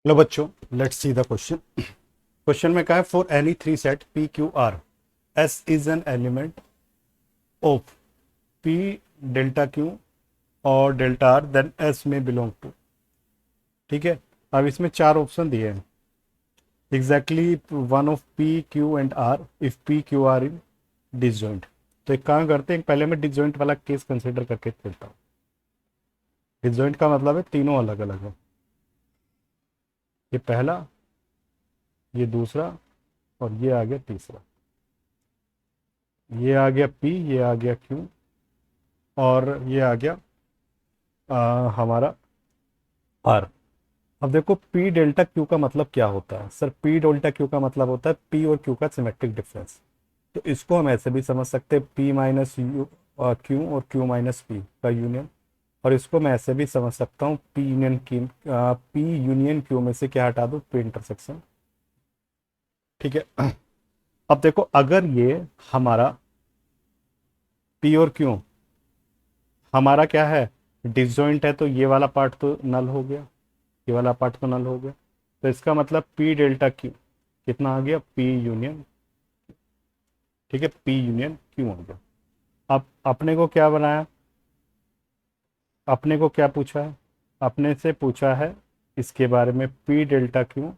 लो बच्चों, let's see the question. Question में कहा है for any three set P Q R S is an element of P delta Q और delta R then S में belong to. ठीक है, अब इसमें चार ऑप्शन दिए हैं। Exactly one of P Q and R if P Q R in disjoint. तो एक काम करते हैं, पहले मैं डिसजॉइंट वाला केस कंसिडर करके चलता हूँ। डिसजॉइंट का मतलब है तीनों अलग अलग है। ये पहला, ये दूसरा और ये आ गया तीसरा। ये आ गया पी, ये आ गया क्यू और ये आ गया हमारा आर। अब देखो पी डेल्टा क्यू का मतलब क्या होता है सर? पी डेल्टा क्यू का मतलब होता है पी और क्यू का सिमेट्रिक डिफरेंस। तो इसको हम ऐसे भी समझ सकते हैं, पी माइनस यू क्यू और क्यू माइनस पी का यूनियन। और इसको मैं ऐसे भी समझ सकता हूँ, पी यूनियन क्यू में से क्या हटा दो, पी इंटरसेक्शन। ठीक है, अब देखो अगर ये हमारा पी और क्यू हमारा क्या है, डिसजॉइंट है, तो ये वाला पार्ट तो नल हो गया, ये वाला पार्ट तो नल हो गया। तो इसका मतलब पी डेल्टा क्यू कितना आ गया, पी यूनियन। ठीक है, पी यूनियन क्यू आ गया। अब अपने को क्या बनाया, अपने को क्या पूछा है? अपने से पूछा है इसके बारे में, P delta Q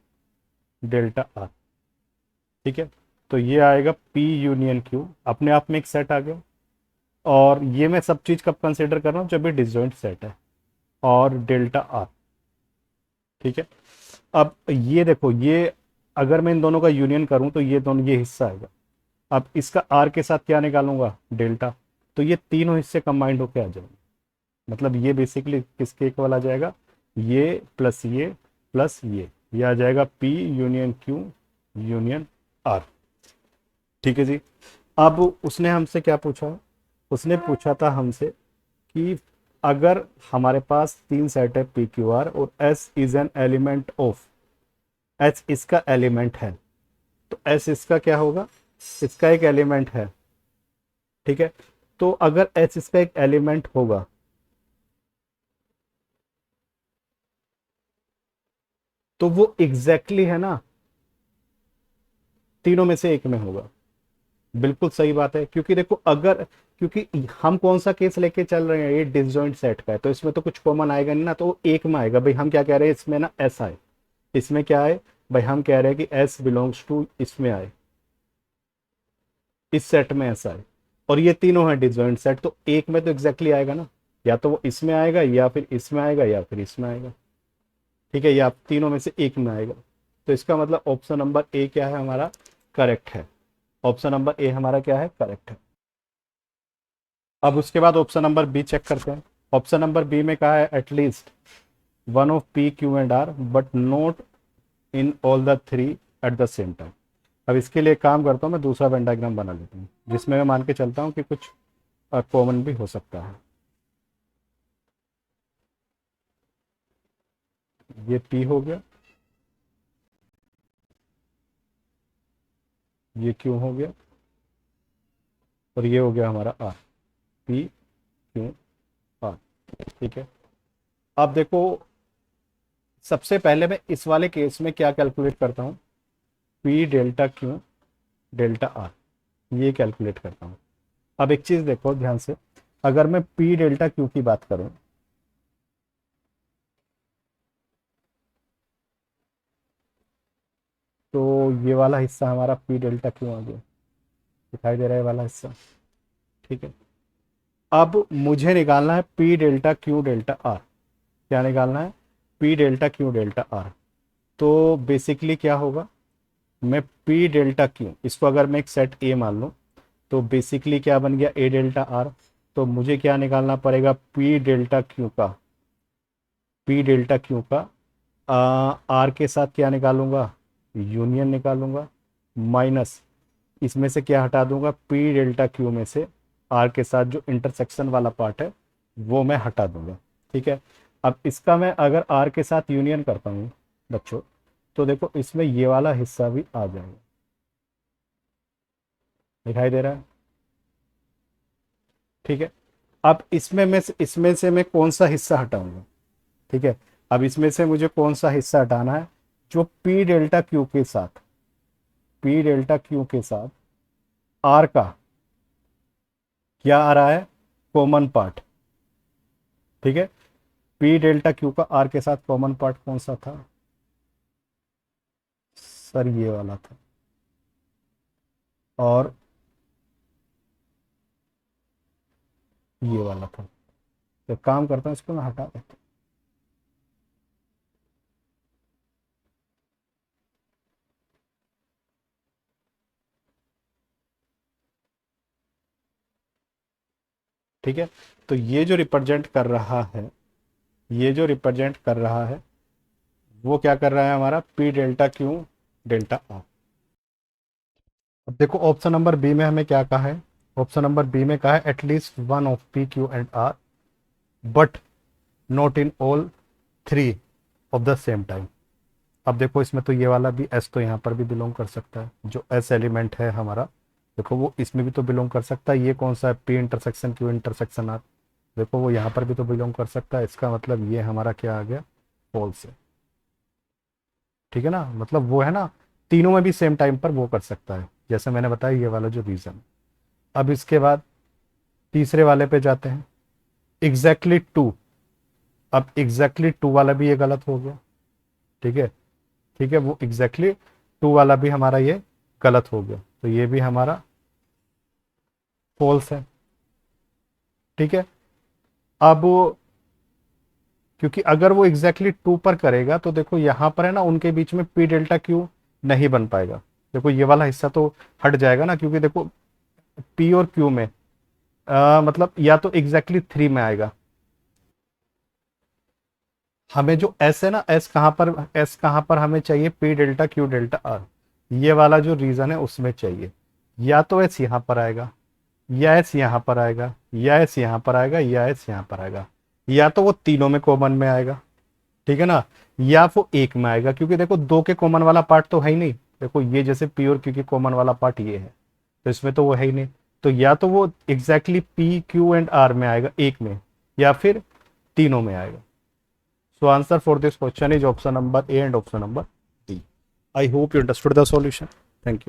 delta R. ठीक है, तो ये आएगा पी यूनियन क्यू, अपने आप में एक सेट आ गया। और ये मैं सब चीज कब कंसिडर कर रहा हूँ, जब ये डिसजॉइंट सेट है। और डेल्टा आर। ठीक है, अब ये देखो, ये अगर मैं इन दोनों का यूनियन करूं तो ये दोनों, ये हिस्सा आएगा। अब इसका आर के साथ क्या निकालूंगा, डेल्टा। तो ये तीनों हिस्से कंबाइंड होके आ जाएंगे। मतलब ये बेसिकली किसके इक्वल आ जाएगा, ये प्लस ये आ जाएगा P union Q union R. ठीक है जी। अब उसने हमसे क्या पूछा, उसने पूछा था हमसे कि अगर हमारे पास तीन सेट है पी क्यू आर और S is an element of, H इसका एलिमेंट है, तो एस इसका क्या होगा, इसका एक एलिमेंट है। ठीक है, तो अगर एच इसका एक एलिमेंट होगा तो वो एग्जैक्टली है ना, तीनों में से एक में होगा। बिल्कुल सही बात है, क्योंकि देखो अगर, क्योंकि हम कौन सा केस लेके चल रहे हैं, ये डिसजॉइंट सेट का है, तो इसमें तो कुछ कॉमन आएगा नहीं ना, तो वो एक में आएगा। भाई हम क्या कह रहे हैं इसमें ना, एस आए, इसमें क्या आए भाई, हम कह रहे हैं कि एस बिलोंग्स टू इसमें आए, इस सेट में ऐसा है। और ये तीनों है डिसजॉइंट सेट, तो एक में तो एग्जैक्टली आएगा ना, या तो वो इसमें आएगा या फिर इसमें आएगा या फिर इसमें आएगा। ठीक है, या तीनों में से एक में आएगा। तो इसका मतलब ऑप्शन नंबर ए क्या है हमारा, करेक्ट है। ऑप्शन नंबर ए हमारा क्या है, करेक्ट है। अब उसके बाद ऑप्शन नंबर बी चेक करते हैं। ऑप्शन नंबर बी में कहा है at least one of P Q and R but not in all the three at the same time. अब इसके लिए काम करता हूँ, मैं दूसरा वेन डायग्राम बना लेता हूँ जिसमें मैं मान के चलता हूँ कि कुछ कॉमन भी हो सकता है। ये पी हो गया, ये क्यू हो गया और ये हो गया हमारा आर, पी क्यू आर। ठीक है, अब देखो सबसे पहले मैं इस वाले केस में क्या कैलकुलेट करता हूँ, P delta Q delta R, ये कैलकुलेट करता हूँ। अब एक चीज देखो ध्यान से, अगर मैं पी डेल्टा क्यू की बात करूं, तो ये वाला हिस्सा हमारा पी डेल्टा क्यू आ गया, दिखाई दे रहा है ये वाला हिस्सा। ठीक है, अब मुझे निकालना है P delta Q delta R. क्या निकालना है, P delta Q delta R. तो बेसिकली क्या होगा, मैं पी डेल्टा क्यू, इसको अगर मैं एक सेट ए मान लूँ, तो बेसिकली क्या बन गया, ए डेल्टा आर। तो मुझे क्या निकालना पड़ेगा, पी डेल्टा क्यू का, पी डेल्टा क्यू का आर के साथ क्या निकालूंगा, यूनियन निकालूंगा, माइनस इसमें से क्या हटा दूंगा, पी डेल्टा क्यू में से आर के साथ जो इंटरसेक्शन वाला पार्ट है वो मैं हटा दूंगा। ठीक है, अब इसका मैं अगर आर के साथ यूनियन करता हूँ बच्चों, तो देखो इसमें ये वाला हिस्सा भी आ जाएगा, दिखाई दे रहा है। ठीक है, अब इसमें से मैं कौन सा हिस्सा हटाऊंगा। ठीक है, अब इसमें से मुझे कौन सा हिस्सा हटाना है, जो पी डेल्टा क्यू के साथ, पी डेल्टा क्यू के साथ आर का क्या आ रहा है, कॉमन पार्ट। ठीक है, पी डेल्टा क्यू का आर के साथ कॉमन पार्ट कौन सा था सर, ये वाला था। और ये वाला था। तो काम करता हूँ, इसको मैं हटा देता हूँ। ठीक है, तो ये जो रिप्रेजेंट कर रहा है, ये जो रिप्रेजेंट कर रहा है वो क्या कर रहा है हमारा, P delta Q delta R. अब देखो ऑप्शन नंबर बी में हमें क्या कहा है, ऑप्शन नंबर बी में कहा है at least one of P Q and R but not in all three of the same time. अब देखो इसमें तो ये वाला भी एस तो यहाँ पर भी बिलोंग कर सकता है, जो एस एलिमेंट है हमारा, देखो वो इसमें भी तो बिलोंग कर सकता है। ये कौन सा है, P intersection Q intersection R, देखो वो यहाँ पर भी तो बिलोंग कर सकता है। इसका मतलब ये हमारा क्या आ गया, फॉल्स है। ठीक है ना, मतलब वो है ना, तीनों में भी सेम टाइम पर वो कर सकता है, जैसे मैंने बताया ये वाला जो रीजन। अब इसके बाद तीसरे वाले पे जाते हैं, एग्जैक्टली टू। अब एग्जैक्टली टू वाला भी ये गलत हो गया। ठीक है, ठीक है, वो एग्जैक्टली टू वाला भी हमारा ये गलत हो गया, तो ये भी हमारा फॉल्स है। ठीक है, अब क्योंकि अगर वो एग्जैक्टली टू पर करेगा तो देखो यहाँ पर है ना, उनके बीच में पी डेल्टा क्यू नहीं बन पाएगा। देखो ये वाला हिस्सा तो हट जाएगा ना, क्योंकि देखो पी और क्यू में मतलब या तो एग्जैक्टली थ्री में आएगा। हमें जो एस है ना, एस कहाँ पर, एस कहाँ पर हमें चाहिए, P delta Q delta R, ये वाला जो रीजन है उसमें चाहिए। या तो एस यहाँ पर आएगा, या एस यहाँ पर आएगा, या एस यहाँ पर आएगा, या एस यहाँ पर आएगा, या तो वो तीनों में कॉमन में आएगा। ठीक है ना, या वो एक में आएगा, क्योंकि देखो दो के कॉमन वाला पार्ट तो है ही नहीं। देखो ये जैसे पी और क्यू की कॉमन वाला पार्ट ये है, तो इसमें तो वो है ही नहीं। तो या तो वो exactly P Q and R में आएगा एक में, या फिर तीनों में आएगा। So answer for this question is option number A and option number D. I hope you understood the solution. Thank you.